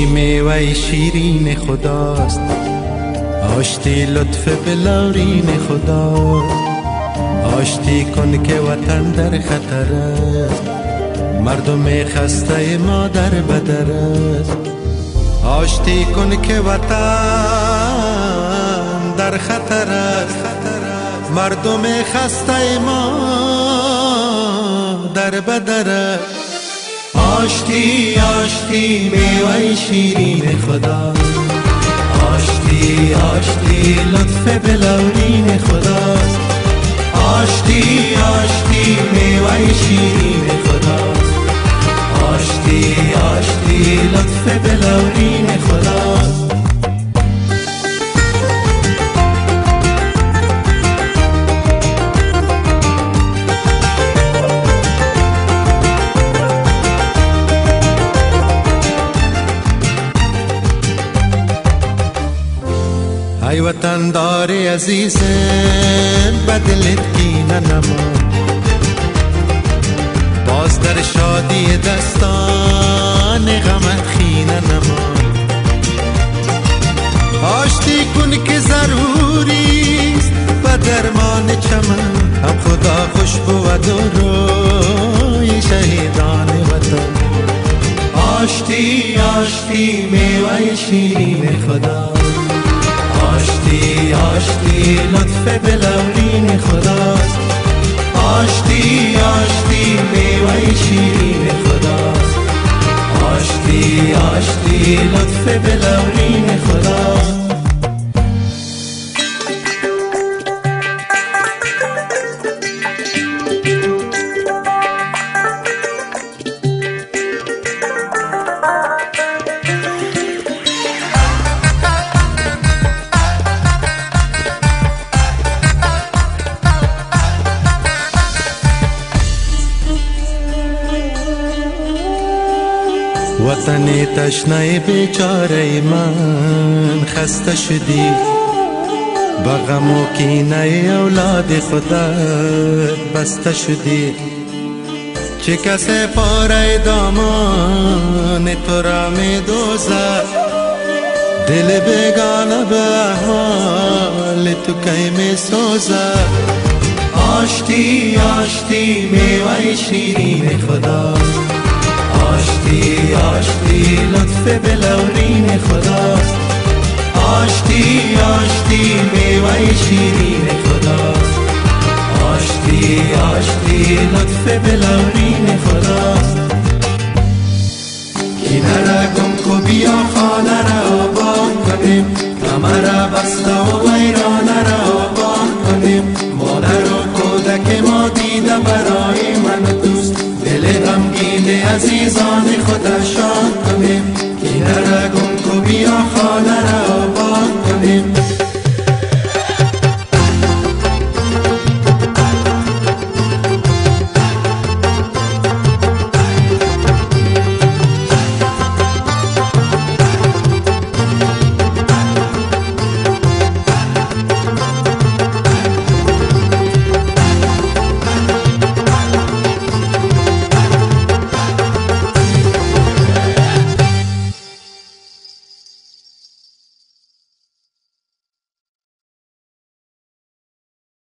آشتی میوه شیرین خداست، آشتی لطف بلورین خداست. آشتی کن که وطن در خطر است، مردم خسته ما در بدر است. آشتی کن که وطن در خطر است، مردم خسته ما در بدر است. آشتی آشتی میوه شیرین خدا، آشتی آشتی لطف بلورین خداست. آشتی آشتی میوه شیرین خداست، آشتی آشتی لطف بلورین خداست. ای وطن دار عزیزم بدلت کینه نما، باز در شادی دستان غمت خینه نما. آشتی کن که ضروریست و درمان چمن، هم خدا خوش بود و روی شهیدان وطن. آشتی آشتی میوه شیرین خدا، آشتی آشتی لطف بلورین خداست. آشتی آشتی میوه شیرین خداست، آشتی آشتی لطف بلورین خداست. وطنی تشنه بیچاره من خسته شدی، با غم و کینه اولاد خودت بسته شدی. چه کسی پاره دامان تو را می دوزد، دل بیگانه به احوال تو کی می سوزد. آشتی آشتی میوه شیرین خداست، آشتی آشتی لطف بلورین خداست. آشتی آشتی میوه شیرین خداست، آشتی آشتی لطف بلورین